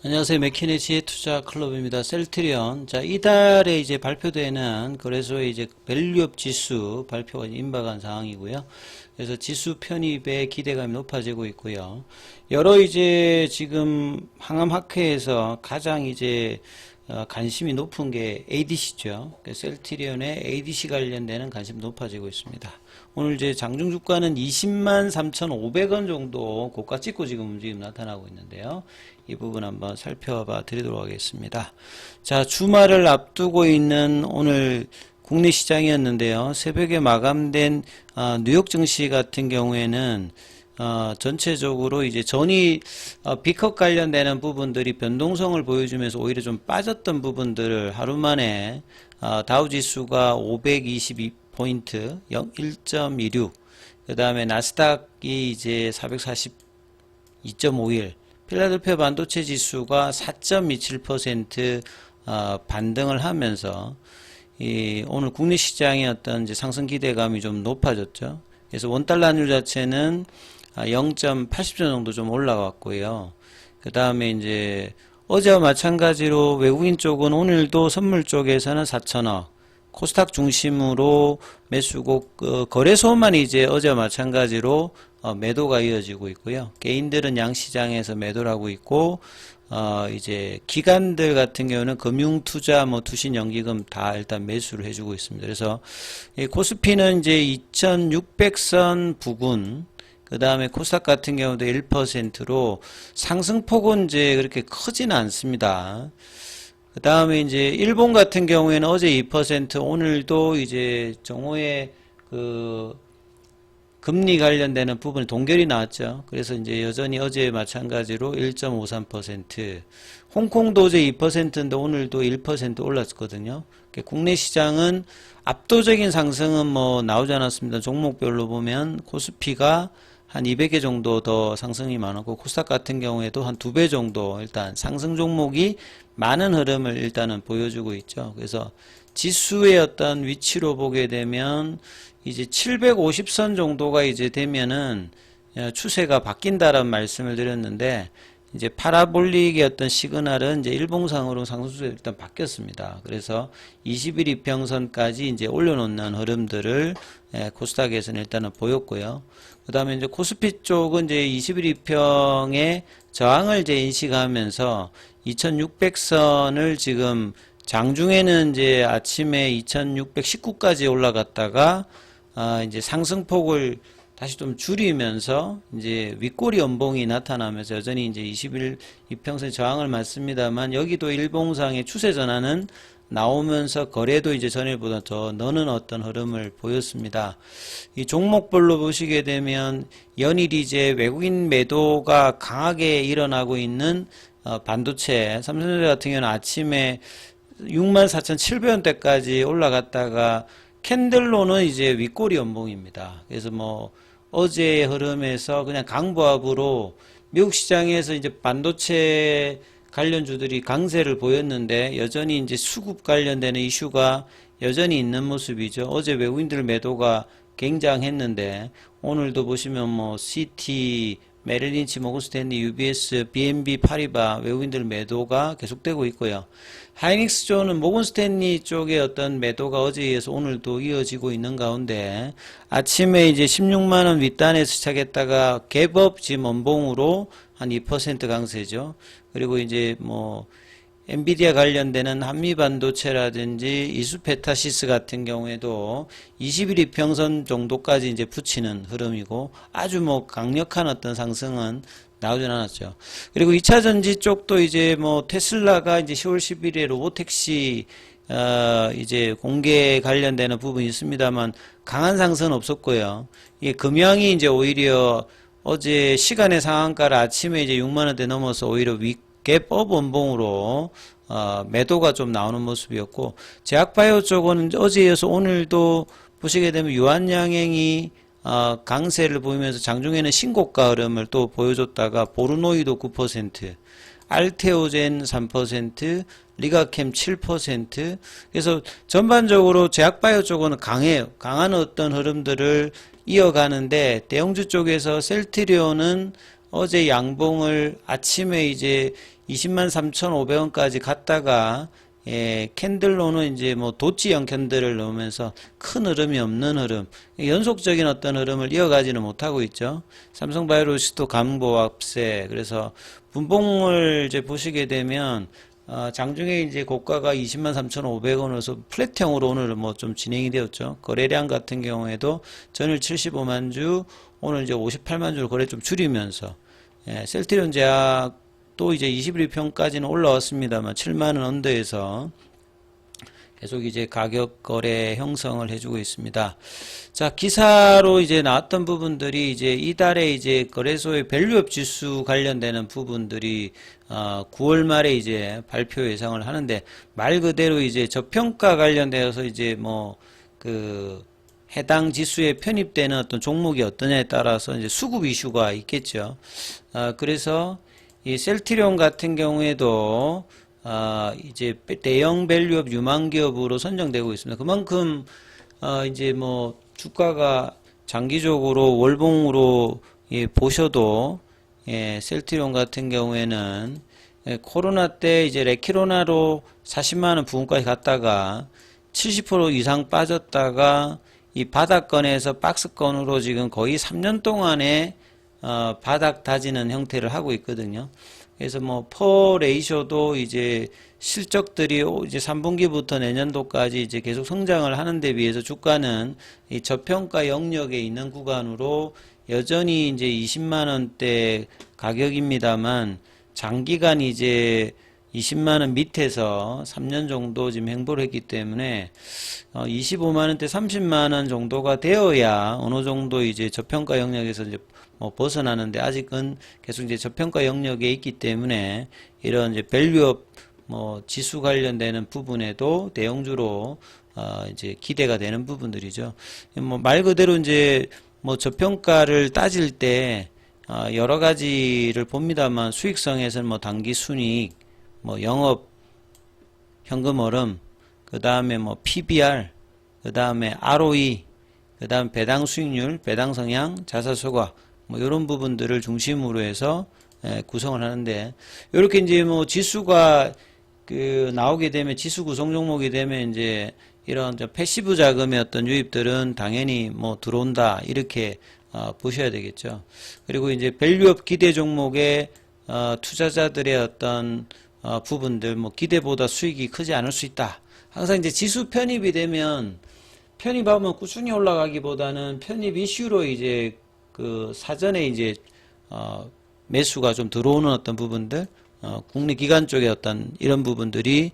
안녕하세요. 맥키네치 투자 클럽입니다. 셀트리온. 자, 이달에 이제 발표되는 거래소의 이제 밸류업 지수 발표가 임박한 상황이고요. 그래서 지수 편입에 기대감이 높아지고 있고요. 여러 이제 지금 항암학회에서 가장 이제 관심이 높은 게 ADC죠. 셀트리온의 ADC 관련되는 관심이 높아지고 있습니다. 오늘 이제 장중 주가는 20만 3,500원 정도 고가 찍고 지금 움직임 나타나고 있는데요. 이 부분 한번 살펴봐 드리도록 하겠습니다. 자, 주말을 앞두고 있는 오늘 국내 시장이었는데요. 새벽에 마감된 뉴욕 증시 같은 경우에는 전체적으로 이제 전이 B컵 관련되는 부분들이 변동성을 보여주면서 오히려 좀 빠졌던 부분들을 하루 만에 다우 지수가 522포인트 1.26, 그 다음에 나스닥이 이제 442.51, 필라델피아 반도체 지수가 4.27% 반등을 하면서 오늘 국내 시장의 어떤 이제 상승 기대감이 좀 높아졌죠. 그래서 원달러 환율 자체는 0.80전 정도 좀 올라왔고요. 그 다음에 이제 어제와 마찬가지로 외국인 쪽은 오늘도 선물 쪽에서는 4천억, 코스닥 중심으로 매수고 거래소만 이제 어제와 마찬가지로 매도가 이어지고 있고요. 개인들은 양시장에서 매도를 하고 있고 이제 기관들 같은 경우는 금융투자, 투신연기금 다 일단 매수를 해주고 있습니다. 그래서 이 코스피는 이제 2,600선 부근, 그 다음에 코스닥 같은 경우도 1%로 상승폭은 이제 그렇게 크지는 않습니다. 그 다음에 이제 일본 같은 경우에는 어제 2%, 오늘도 이제 정오에 그 금리 관련되는 부분이 동결이 나왔죠. 그래서 이제 여전히 어제 마찬가지로 1.53%, 홍콩도 어제 2%인데 오늘도 1% 올랐거든요. 국내 시장은 압도적인 상승은 나오지 않았습니다. 종목별로 보면 코스피가 한 200개 정도 더 상승이 많았고, 코스닥 같은 경우에도 한 2배 정도 일단 상승 종목이 많은 흐름을 일단은 보여주고 있죠. 그래서 지수의 어떤 위치로 보게 되면 이제 750선 정도가 이제 되면은 추세가 바뀐다라는 말씀을 드렸는데, 이제 파라볼릭의 어떤 시그널은 이제 일봉상으로 상승세로 일단 바뀌었습니다. 그래서 20일 이평선까지 이제 올려놓는 흐름들을 코스닥에서는 일단은 보였고요. 그 다음에 이제 코스피 쪽은 이제 20일 이평의 저항을 이제 인식하면서 2600선을 지금 장중에는 이제 아침에 2619까지 올라갔다가 이제 상승폭을 다시 좀 줄이면서 이제 윗꼬리 연봉이 나타나면서 여전히 이제 20일 이평선 저항을 맞습니다만, 여기도 일봉상의 추세 전환은 나오면서 거래도 이제 전일보다 더 너는 어떤 흐름을 보였습니다. 이 종목별로 보시게 되면 연일 이제 외국인 매도가 강하게 일어나고 있는 반도체, 삼성전자 같은 경우는 아침에 64,700원대까지 올라갔다가 캔들로는 이제 윗꼬리 연봉입니다. 그래서 어제의 흐름에서 그냥 강보합으로 미국 시장에서 이제 반도체 관련주들이 강세를 보였는데, 여전히 이제 수급 관련되는 이슈가 여전히 있는 모습이죠. 어제 외국인들 매도가 굉장했는데, 오늘도 보시면 CT, 메릴린치, 모건스탠리, UBS, BNB, 파리바 외국인들 매도가 계속되고 있고요. 하이닉스존은 모건스탠리 쪽의 어떤 매도가 어제에 이어서 오늘도 이어지고 있는 가운데, 아침에 이제 16만원 윗단에서 시작했다가 갭업 지금 원봉으로 한 2% 강세죠. 그리고 이제 엔비디아 관련되는 한미반도체라든지 이수페타시스 같은 경우에도 21 이평선 정도까지 이제 붙이는 흐름이고, 아주 강력한 어떤 상승은 나오진 않았죠. 그리고 2차전지 쪽도 이제 테슬라가 이제 10월 11일에 로보택시 이제 공개 관련되는 부분이 있습니다만 강한 상승은 없었고요. 이게 금양이 이제 오히려 어제 시간의 상한가를 아침에 이제 6만원대 넘어서 오히려 갭업 원봉으로 매도가 좀 나오는 모습이었고, 제약바이오 쪽은 어제에 이어서 오늘도 보시게 되면 유한양행이 강세를 보이면서 장중에는 신고가 흐름을 또 보여줬다가 보르노이도 9%, 알테오젠 3%, 리가캠 7%. 그래서 전반적으로 제약바이오 쪽은 강해요. 강한 어떤 흐름들을 이어가는데, 대형주 쪽에서 셀트리온은 어제 양봉을 아침에 이제 203,500원까지 갔다가 캔들로는 이제 뭐 도치형 캔들을 넣으면서 큰 흐름이 없는 흐름, 연속적인 어떤 흐름을 이어가지는 못하고 있죠. 삼성바이오로직스도 강보합세. 그래서 분봉을 이제 보시게 되면 장중에 이제 고가가 203,500원으로서 플랫형으로 오늘 뭐 좀 진행이 되었죠. 거래량 같은 경우에도 전일 75만 주, 오늘 이제 58만 주를 거래 좀 줄이면서 셀트리온 제약 또 이제 21평까지는 올라왔습니다만 7만원 언더에서 계속 이제 가격 거래 형성을 해주고 있습니다. 자, 기사로 이제 나왔던 부분들이 이제 이달에 이제 거래소의 밸류업 지수 관련되는 부분들이 9월 말에 이제 발표 예상을 하는데, 말 그대로 이제 저평가 관련되어서 이제 뭐 그 해당 지수에 편입되는 어떤 종목이 어떠냐에 따라서 이제 수급 이슈가 있겠죠. 그래서 이 셀트리온 같은 경우에도 이제 대형 밸류업 유망 기업으로 선정되고 있습니다. 그만큼 이제 뭐 주가가 장기적으로 월봉으로 보셔도 셀트리온 같은 경우에는 코로나 때 이제 레키로나로 40만 원 부근까지 갔다가 70% 이상 빠졌다가 이 바닥권에서 박스권으로 지금 거의 3년 동안에 바닥 다지는 형태를 하고 있거든요. 그래서 뭐 퍼 레이쇼도 이제 실적들이 이제 3분기부터 내년도까지 이제 계속 성장을 하는 데 비해서 주가는 이 저평가 영역에 있는 구간으로 여전히 이제 20만 원대 가격입니다만, 장기간 이제 20만 원 밑에서 3년 정도 지금 행보를 했기 때문에 25만 원대 30만 원 정도가 되어야 어느 정도 이제 저평가 영역에서 이제 뭐 벗어나는데, 아직은 계속 이제 저평가 영역에 있기 때문에 이런 이제 밸류업 뭐 지수 관련되는 부분에도 대형주로 이제 기대가 되는 부분들이죠. 뭐 말 그대로 이제 뭐 저평가를 따질 때 여러 가지를 봅니다만, 수익성에서는 뭐 당기 순이익, 뭐 영업 현금 흐름, 그 다음에 뭐 PBR, 그 다음에 ROE, 그 다음 배당 수익률, 배당 성향, 자사 소각, 뭐 이런 부분들을 중심으로 해서 구성을 하는데, 이렇게 이제 뭐 지수가 그 나오게 되면, 지수 구성 종목이 되면 이제 이런 패시브 자금의 어떤 유입들은 당연히 뭐 들어온다, 이렇게 보셔야 되겠죠. 그리고 이제 밸류업 기대 종목의 투자자들의 어떤 부분들, 뭐 기대보다 수익이 크지 않을 수 있다. 항상 이제 지수 편입이 되면, 편입하면 꾸준히 올라가기보다는 편입 이슈로 이제 그 사전에 이제 매수가 좀 들어오는 어떤 부분들, 국내 기관 쪽에 어떤 이런 부분들이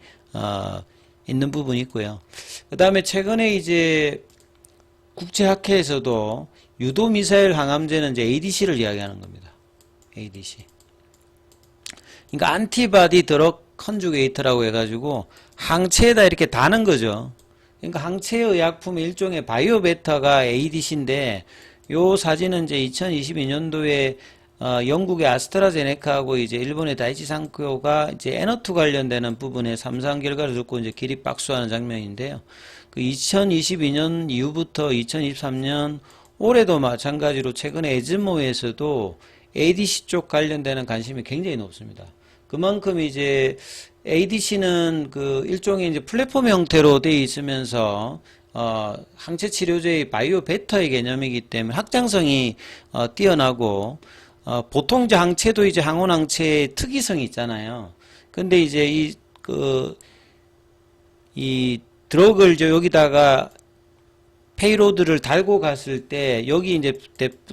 있는 부분이 있고요. 그 다음에 최근에 이제 국제학회에서도 유도미사일 항암제는 이제 ADC를 이야기하는 겁니다. ADC. 그러니까 안티바디 드럭 컨주게이트라고 해가지고 항체에다 이렇게 다는 거죠. 그러니까 항체의 약품의 일종의 바이오 베터가 ADC인데, 요 사진은 이제 2022년도에 영국의 아스트라제네카하고 이제 일본의 다이치 상코가 이제 에너투 관련되는 부분에 3상 결과를 듣고 이제 기립박수하는 장면인데요. 그 2022년 이후부터 2023년 올해도 마찬가지로 최근에 에즈모에서도 ADC 쪽 관련되는 관심이 굉장히 높습니다. 그만큼 이제 ADC는 그 일종의 이제 플랫폼 형태로 되어 있으면서 항체 치료제의 바이오 베터의 개념이기 때문에 확장성이 뛰어나고, 보통 이제 항체도 이제 항원 항체의 특이성이 있잖아요. 근데 이제 이 드럭을 이제 여기다가 페이로드를 달고 갔을 때, 여기 이제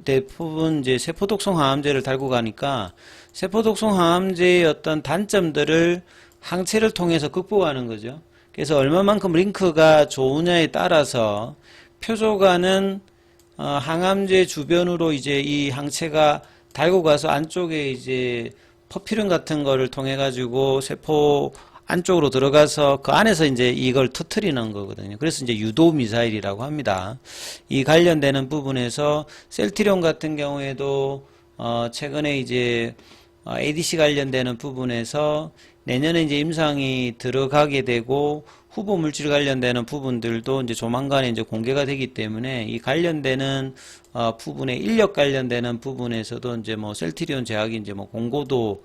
대부분 이제 세포독성 항암제를 달고 가니까 세포독성 항암제의 어떤 단점들을 항체를 통해서 극복하는 거죠. 그래서 얼마만큼 링크가 좋으냐에 따라서 표적하는 항암제 주변으로 이제 이 항체가 달고 가서 안쪽에 이제 퍼필름 같은 거를 통해 가지고 세포 안쪽으로 들어가서 그 안에서 이제 이걸 터트리는 거거든요. 그래서 이제 유도 미사일이라고 합니다. 이 관련되는 부분에서 셀트리온 같은 경우에도 최근에 이제 ADC 관련되는 부분에서 내년에 이제 임상이 들어가게 되고 후보 물질 관련되는 부분들도 이제 조만간에 이제 공개가 되기 때문에 이 관련되는 부분에 인력 관련되는 부분에서도 이제 뭐 셀트리온 제약이 이제 뭐 공고도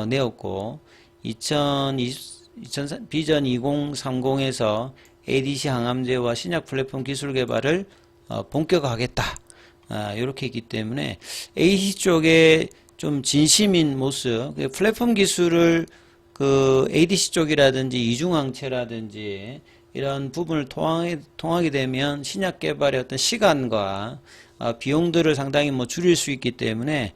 내었고 비전 2030에서 ADC 항암제와 신약 플랫폼 기술 개발을 본격화하겠다. 이렇게 있기 때문에 ADC 쪽에 좀 진심인 모습, 플랫폼 기술을 그 ADC 쪽이라든지 이중항체라든지 이런 부분을 통하게 되면 신약 개발의 어떤 시간과 비용들을 상당히 뭐 줄일 수 있기 때문에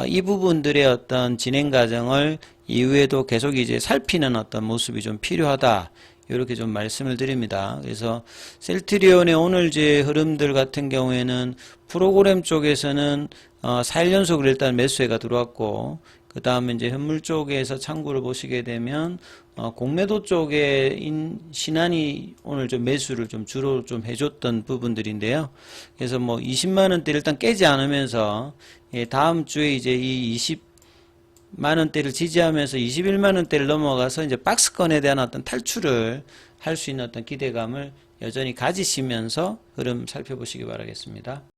이 부분들의 어떤 진행 과정을 이후에도 계속 이제 살피는 어떤 모습이 좀 필요하다. 이렇게 좀 말씀을 드립니다. 그래서 셀트리온의 오늘 제 흐름들 같은 경우에는 프로그램 쪽에서는 4일 연속으로 일단 매수세가 들어왔고, 그 다음에 이제 현물 쪽에서 창구를 보시게 되면 공매도 쪽에 신한이 오늘 좀 매수를 좀 주로 좀 해줬던 부분들인데요. 그래서 뭐 20만 원대 일단 깨지 않으면서 다음 주에 이제 이 20만 원대를 지지하면서 21만 원대를 넘어가서 이제 박스권에 대한 어떤 탈출을 할 수 있는 어떤 기대감을 여전히 가지시면서 흐름 살펴보시기 바라겠습니다.